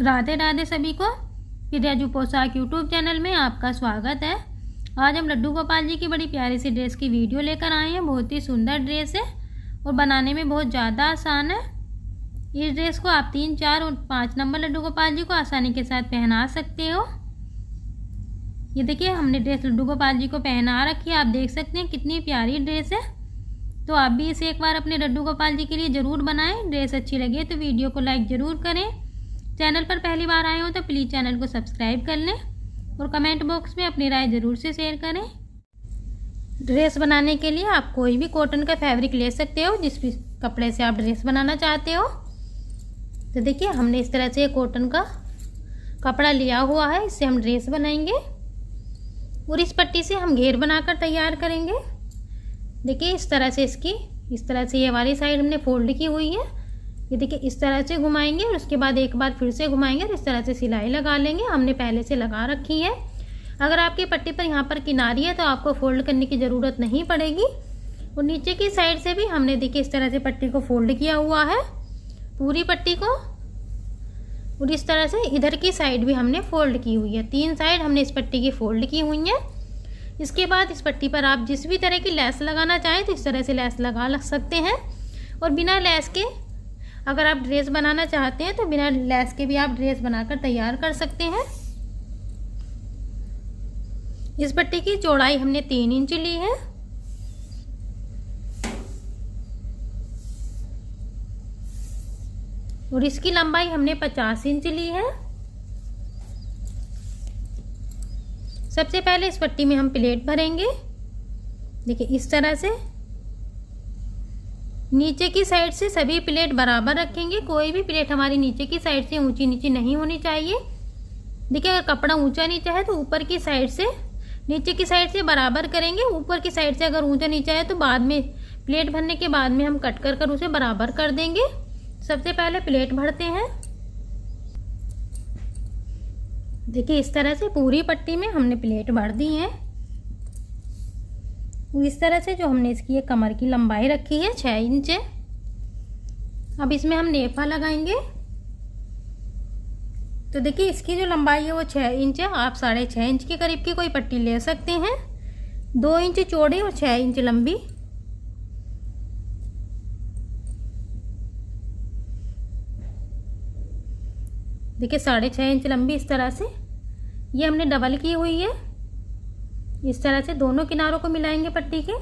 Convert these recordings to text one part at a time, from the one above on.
राधे राधे सभी को। फिर पोशाक यूट्यूब चैनल में आपका स्वागत है। आज हम लड्डू गोपाल जी की बड़ी प्यारी सी ड्रेस की वीडियो लेकर आए हैं। बहुत ही सुंदर ड्रेस है और बनाने में बहुत ज़्यादा आसान है। इस ड्रेस को आप 3, 4 और 5 नंबर लड्डू गोपाल जी को आसानी के साथ पहना सकते हो। ये देखिए, हमने ड्रेस लड्डू गोपाल जी को पहना रखी है। आप देख सकते हैं कितनी प्यारी ड्रेस है। तो आप भी इसे एक बार अपने लड्डू गोपाल जी के लिए ज़रूर बनाएं। ड्रेस अच्छी लगे तो वीडियो को लाइक ज़रूर करें। चैनल पर पहली बार आए हो तो प्लीज़ चैनल को सब्सक्राइब कर लें और कमेंट बॉक्स में अपनी राय ज़रूर से शेयर करें। ड्रेस बनाने के लिए आप कोई भी कॉटन का फैब्रिक ले सकते हो, जिस भी कपड़े से आप ड्रेस बनाना चाहते हो। तो देखिए, हमने इस तरह से कॉटन का कपड़ा लिया हुआ है। इससे हम ड्रेस बनाएंगे और इस पट्टी से हम घेर बनाकर तैयार करेंगे। देखिए, इस तरह से ये वाली साइड हमने फोल्ड की हुई है। ये देखिए, इस तरह से घुमाएंगे और उसके बाद एक बार फिर से घुमाएंगे और इस तरह से सिलाई लगा लेंगे। हमने पहले से लगा रखी है। अगर आपकी पट्टी पर यहाँ पर किनारी है तो आपको फोल्ड करने की ज़रूरत नहीं पड़ेगी। और नीचे की साइड से भी हमने देखिए इस तरह से पट्टी को फोल्ड किया हुआ है, पूरी पट्टी को। और इस तरह से इधर की साइड भी हमने फोल्ड की हुई है। 3 साइड हमने इस पट्टी की फोल्ड की हुई है। इसके बाद इस पट्टी पर आप जिस भी तरह की लेस लगाना चाहें तो इस तरह से लेस लगा सकते हैं। और बिना लेस के अगर आप ड्रेस बनाना चाहते हैं तो बिना लेस के भी आप ड्रेस बनाकर तैयार कर सकते हैं। इस पट्टी की चौड़ाई हमने 3 इंच ली है। और इसकी लंबाई हमने 50 इंच ली है। सबसे पहले इस पट्टी में हम प्लेट भरेंगे। देखिए, इस तरह से नीचे की साइड से सभी प्लेट बराबर रखेंगे। कोई भी प्लेट हमारी नीचे की साइड से ऊंची नीची नहीं होनी चाहिए। देखिए, अगर कपड़ा ऊंचा नीचा है तो ऊपर की साइड से नीचे की साइड से बराबर करेंगे। ऊपर की साइड से अगर ऊंचा नीचा है तो बाद में प्लेट भरने के बाद में हम कट कर उसे बराबर कर देंगे। सबसे पहले प्लेट भरते हैं। देखिए, इस तरह से पूरी पट्टी में हमने प्लेट भर दी है। इस तरह से जो हमने इसकी ये कमर की लंबाई रखी है 6 इंच है। अब इसमें हम नेफा लगाएंगे। तो देखिए, इसकी जो लंबाई है वो 6 इंच है। आप 6.5 इंच के करीब की कोई पट्टी ले सकते हैं। 2 इंच चौड़ी और 6 इंच लंबी। देखिए, 6.5 इंच लंबी इस तरह से ये हमने डबल की हुई है। इस तरह से दोनों किनारों को मिलाएंगे पट्टी के।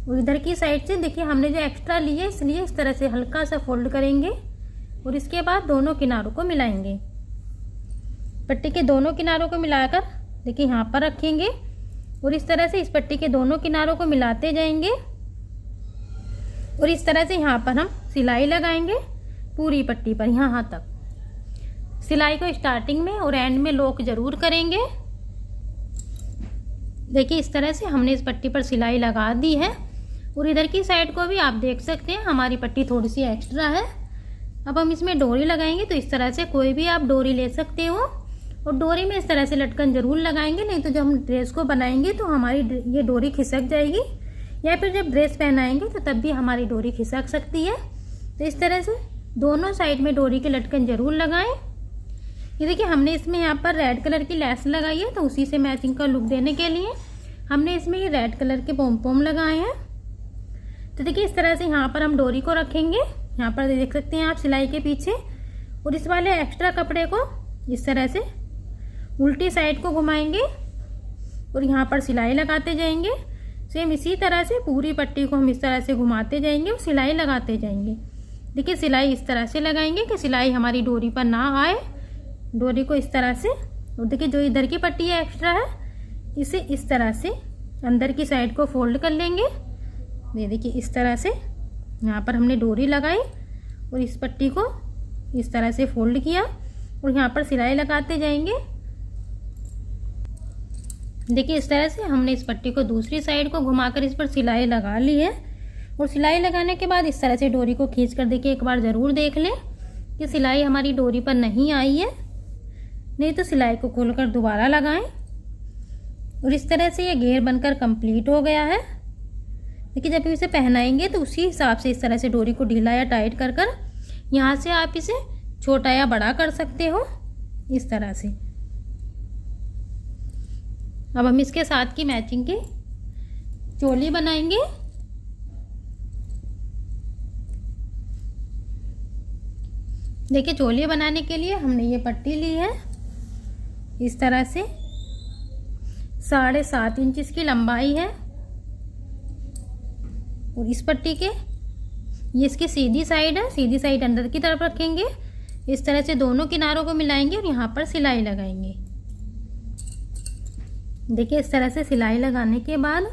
और इधर की साइड से देखिए, हमने जो एक्स्ट्रा ली है इसलिए इस तरह से हल्का सा फोल्ड करेंगे और इसके बाद दोनों किनारों को मिलाएंगे। पट्टी के दोनों किनारों को मिलाकर देखिए यहाँ पर रखेंगे और इस तरह से इस पट्टी के दोनों किनारों को मिलाते जाएंगे। और इस तरह से यहाँ पर हम सिलाई लगाएंगे पूरी पट्टी पर यहाँ तक। सिलाई को स्टार्टिंग में और एंड में लॉक जरूर करेंगे। देखिए, इस तरह से हमने इस पट्टी पर सिलाई लगा दी है। और इधर की साइड को भी आप देख सकते हैं हमारी पट्टी थोड़ी सी एक्स्ट्रा है। अब हम इसमें डोरी लगाएंगे। तो इस तरह से कोई भी आप डोरी ले सकते हो और डोरी में इस तरह से लटकन जरूर लगाएंगे, नहीं तो जब हम ड्रेस को बनाएंगे तो हमारी ये डोरी खिसक जाएगी, या फिर जब ड्रेस पहनाएंगे तो तब भी हमारी डोरी खिसक सकती है। तो इस तरह से दोनों साइड में डोरी की लटकन जरूर लगाएं। ये देखिए, हमने इसमें यहाँ पर रेड कलर की लेस लगाई है, तो उसी से मैचिंग का लुक देने के लिए हमने इसमें ये रेड कलर के पोम पोम लगाए हैं। तो देखिए, इस तरह से यहाँ पर हम डोरी को रखेंगे। यहाँ पर देख सकते हैं आप सिलाई के पीछे। और इस वाले एक्स्ट्रा कपड़े को इस तरह से उल्टी साइड को घुमाएंगे और यहाँ पर सिलाई लगाते जाएंगे। सेम इसी तरह से पूरी पट्टी को हम इस तरह से घुमाते जाएंगे और सिलाई लगाते जाएंगे। देखिए, सिलाई इस तरह से लगाएंगे कि सिलाई हमारी डोरी पर ना आए। डोरी को इस तरह से, और देखिए जो इधर की पट्टी है एक्स्ट्रा है, इसे इस तरह से अंदर की साइड को फोल्ड कर लेंगे। ये देखिए, इस तरह से यहाँ पर हमने डोरी लगाई और इस पट्टी को इस तरह से फोल्ड किया और यहाँ पर सिलाई लगाते जाएंगे। देखिए, इस तरह से हमने इस पट्टी को दूसरी साइड को घुमाकर इस पर सिलाई लगा ली है। और सिलाई लगाने के बाद इस तरह से डोरी को खींचकर देखिए एक बार ज़रूर देख लें कि सिलाई हमारी डोरी पर नहीं आई है, नहीं तो सिलाई को खोलकर दोबारा लगाएं। और इस तरह से ये घेर बनकर कंप्लीट हो गया है। देखिए, जब इसे पहनाएंगे तो उसी हिसाब से इस तरह से डोरी को ढीला या टाइट कर यहाँ से आप इसे छोटा या बड़ा कर सकते हो इस तरह से। अब हम इसके साथ की मैचिंग की चोली बनाएंगे। देखिए चोली बनाने के लिए हमने ये पट्टी ली है इस तरह से, 7.5 इंच इसकी लंबाई है। और इस पट्टी के ये इसकी सीधी साइड है, सीधी साइड अंदर की तरफ रखेंगे। इस तरह से दोनों किनारों को मिलाएंगे और यहाँ पर सिलाई लगाएंगे। देखिए इस तरह से सिलाई लगाने के बाद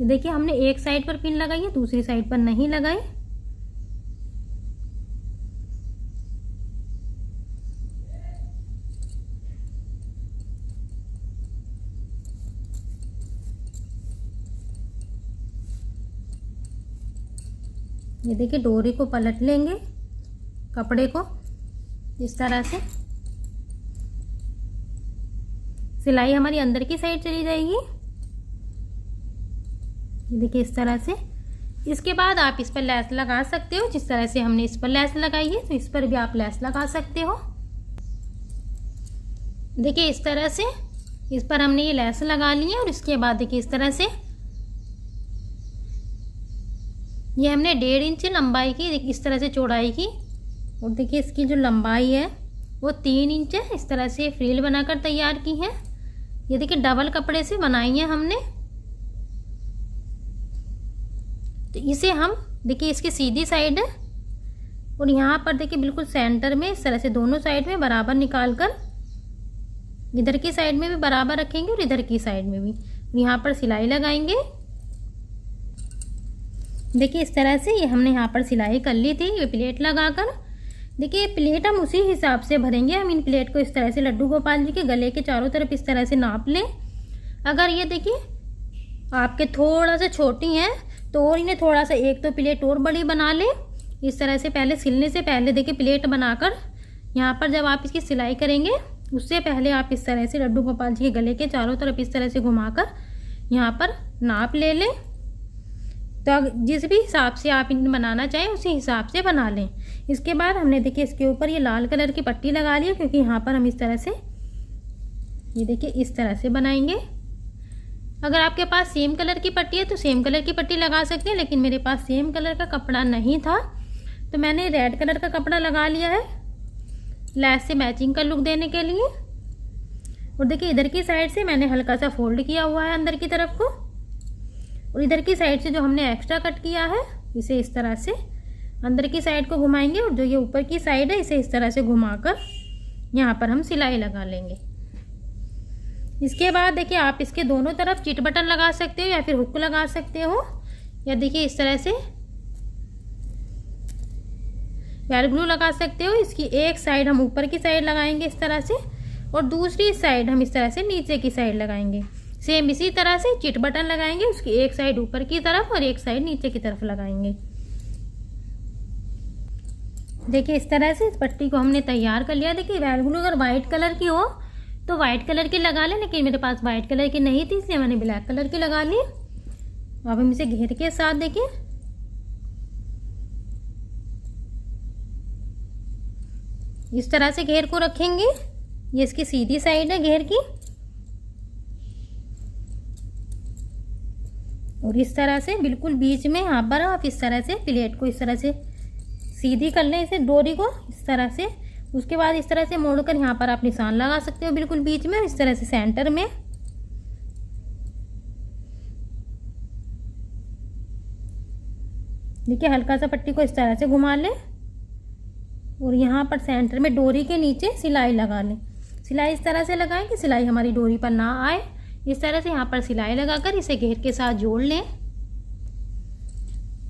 ये देखिए हमने एक साइड पर पिन लगाई है, दूसरी साइड पर नहीं लगाई। ये देखिए डोरी को पलट लेंगे कपड़े को इस तरह से। सिलाई हमारी अंदर की साइड चली जाएगी, ये देखिए इस तरह से। इसके बाद आप इस पर लेस लगा सकते हो, जिस तरह से हमने इस पर लेस लगाई है तो इस पर भी आप लेस लगा सकते हो। देखिए इस तरह से इस पर हमने ये लेस लगा ली है। और इसके बाद देखिए इस तरह से ये हमने 1.5 इंच लंबाई की इस तरह से चौड़ाई की। और देखिए इसकी जो लंबाई है वो 3 इंच है। इस तरह से फ्रिल बनाकर तैयार की है। ये देखिए डबल कपड़े से बनाई है हमने। तो इसे हम देखिए इसकी सीधी साइड है और यहाँ पर देखिए बिल्कुल सेंटर में इस तरह से दोनों साइड में बराबर निकाल कर इधर की साइड में भी बराबर रखेंगे और इधर की साइड में भी। यहाँ पर सिलाई लगाएंगे। देखिए इस तरह से ये हमने यहाँ पर सिलाई कर ली थी ये प्लेट लगाकर। देखिए प्लेट हम उसी हिसाब से भरेंगे। हम इन प्लेट को इस तरह से लड्डू गोपाल जी के गले के चारों तरफ इस तरह से नाप लें। अगर ये देखिए आपके थोड़ा सा छोटी हैं तो और इन्हें थोड़ा सा एक तो प्लेट और बड़ी बना लें। इस तरह से पहले सिलने से पहले देखिए प्लेट बनाकर यहाँ पर जब आप इसकी सिलाई करेंगे उससे पहले आप इस तरह से लड्डू गोपाल जी के गले के चारों तरफ इस तरह से घुमाकर यहाँ पर नाप ले लें। तो जिस भी हिसाब से आप इन बनाना चाहें उसी हिसाब से बना लें। इसके बाद हमने देखिए इसके ऊपर ये लाल कलर की पट्टी लगा ली है, क्योंकि यहाँ पर हम इस तरह से ये देखिए इस तरह से बनाएंगे। अगर आपके पास सेम कलर की पट्टी है तो सेम कलर की पट्टी लगा सकते हैं, लेकिन मेरे पास सेम कलर का कपड़ा नहीं था तो मैंने रेड कलर का कपड़ा लगा लिया है लेस से मैचिंग का लुक देने के लिए। और देखिए इधर की साइड से मैंने हल्का सा फोल्ड किया हुआ है अंदर की तरफ को, और इधर की साइड से जो हमने एक्स्ट्रा कट किया है इसे इस तरह से अंदर की साइड को घुमाएंगे और जो ये ऊपर की साइड है इसे इस तरह से घुमाकर यहाँ पर हम सिलाई लगा लेंगे। इसके बाद देखिए आप इसके दोनों तरफ चिट बटन लगा सकते हो या फिर हुक लगा सकते हो, या देखिए इस तरह से वेल ग्लू लगा सकते हो। इसकी एक साइड हम ऊपर की साइड लगाएंगे इस तरह से और दूसरी साइड हम इस तरह से नीचे की साइड लगाएंगे। सेम इसी तरह से चिट बटन लगाएंगे, उसकी एक साइड ऊपर की तरफ और एक साइड नीचे की तरफ लगाएंगे। देखिए इस तरह से इस पट्टी को हमने तैयार कर लिया। देखिए वेल ग्लू अगर वाइट कलर की हो तो वाइट कलर की लगा लें, लेकिन मेरे पास वाइट कलर की नहीं थी इसलिए मैंने ब्लैक कलर की लगा ली। अब हम इसे घेर के साथ देखिए इस तरह से घेर को रखेंगे। ये इसकी सीधी साइड है घेर की, और इस तरह से बिल्कुल बीच में यहाँ पर आप इस तरह से प्लेट को इस तरह से सीधी कर लें, इसे डोरी को इस तरह से। उसके बाद इस तरह से मोड़कर यहाँ पर आप निशान लगा सकते हो बिल्कुल बीच में, इस तरह से सेंटर में। देखिए हल्का सा पट्टी को इस तरह से घुमा लें और यहाँ पर सेंटर में डोरी के नीचे सिलाई लगा लें। सिलाई इस तरह से लगाएं कि सिलाई हमारी डोरी पर ना आए। इस तरह से यहाँ पर सिलाई लगाकर इसे घेर के साथ जोड़ लें।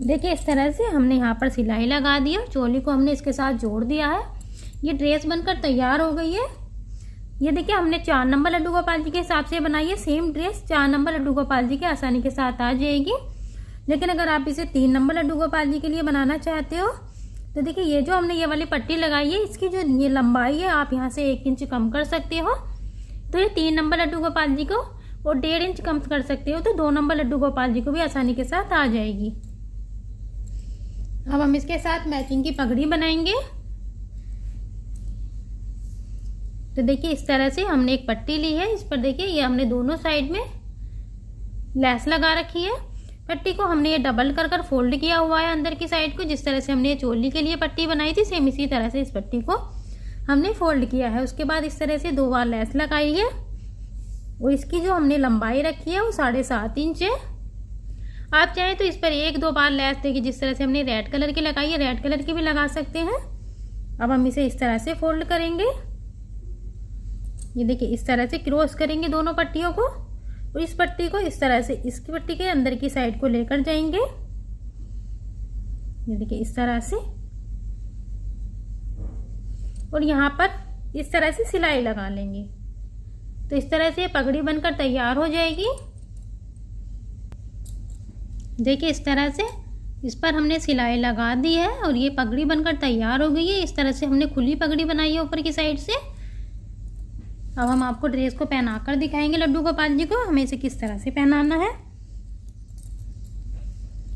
देखिए इस तरह से हमने यहाँ पर सिलाई लगा दी और चोली को हमने इसके साथ जोड़ दिया है। ये ड्रेस बनकर तैयार हो गई है। ये देखिए हमने 4 नंबर लड्डू गोपाल जी के हिसाब से बनाई है। Same dress 4 number Laddu Gopal ji के आसानी के साथ आ जाएगी। लेकिन अगर आप इसे 3 नंबर लड्डू गोपाल जी के लिए बनाना चाहते हो तो देखिए ये जो हमने ये वाली पट्टी लगाई है इसकी जो ये लंबाई है आप यहाँ से 1 इंच कम कर सकते हो, तो ये 3 नंबर लड्डू गोपाल जी को, और 1.5 इंच कम कर सकते हो तो 2 नंबर लड्डू गोपाल जी को भी आसानी के साथ आ जाएगी। अब हम इसके साथ मैचिंग की पगड़ी बनाएंगे। तो देखिए इस तरह से हमने एक पट्टी ली है, इस पर देखिए ये हमने दोनों साइड में लेस लगा रखी है। पट्टी को हमने ये डबल कर फोल्ड किया हुआ है अंदर की साइड को, जिस तरह से हमने ये चोली के लिए पट्टी बनाई थी सेम इसी तरह से इस पट्टी को हमने फोल्ड किया है। उसके बाद इस तरह से 2 बार लेस लगाई है और इसकी जो हमने लंबाई रखी है वो 7.5 इंच है। आप चाहें तो इस पर 1-2 बार लेस देखिए जिस तरह से हमने रेड कलर की लगाई है रेड कलर की भी लगा सकते हैं। अब हम इसे इस तरह से फोल्ड करेंगे, ये देखिए इस तरह से क्रॉस करेंगे दोनों पट्टियों को और इस पट्टी को इस तरह से इसकी पट्टी के अंदर की साइड को लेकर जाएंगे, ये देखिए इस तरह से, और यहाँ पर इस तरह से सिलाई लगा लेंगे। तो इस तरह से पगड़ी बनकर तैयार हो जाएगी। देखिए इस तरह से इस पर हमने सिलाई लगा दी है और ये पगड़ी बनकर तैयार हो गई है। इस तरह से हमने खुली पगड़ी बनाई है ऊपर की साइड से। अब हम आपको ड्रेस को पहनाकर दिखाएंगे लड्डू गोपाल जी को हमें इसे किस तरह से पहनाना है।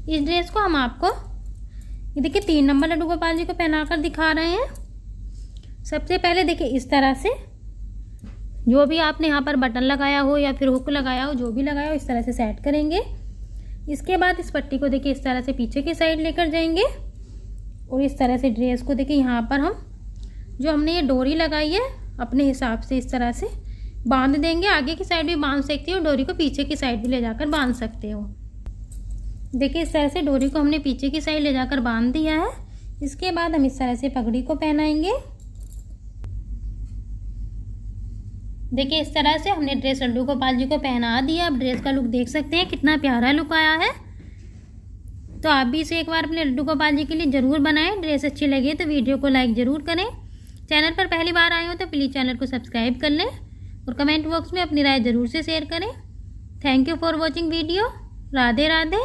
इस ड्रेस को हम आपको ये देखिए 3 नंबर लड्डू गोपाल जी को पहनाकर दिखा रहे हैं। सबसे पहले देखिए इस तरह से जो भी आपने यहाँ पर बटन लगाया हो या फिर हुक लगाया हो, जो भी लगाया हो, इस तरह से सेट करेंगे। इसके बाद इस पट्टी को देखिए इस तरह से पीछे की साइड लेकर जाएंगे और इस तरह से ड्रेस को देखिए यहाँ पर हम जो हमने ये डोरी लगाई है अपने हिसाब से इस तरह से बांध देंगे। आगे की साइड भी बांध सकते हो, डोरी को पीछे की साइड भी ले जाकर बांध सकते हो। देखिए इस तरह से डोरी को हमने पीछे की साइड ले जाकर बांध दिया है। इसके बाद हम इस तरह से पगड़ी को पहनाएंगे। देखिए इस तरह से हमने ड्रेस लड्डू गोपाल जी को पहना दिया। अब ड्रेस का लुक देख सकते हैं कितना प्यारा लुक आया है। तो आप भी इसे एक बार अपने लड्डू गोपाल जी के लिए ज़रूर बनाएं। ड्रेस अच्छी लगे तो वीडियो को लाइक ज़रूर करें। चैनल पर पहली बार आए हो तो प्लीज़ चैनल को सब्सक्राइब कर लें और कमेंट बॉक्स में अपनी राय ज़रूर से शेयर करें। Thank you for watching video. Radhe Radhe.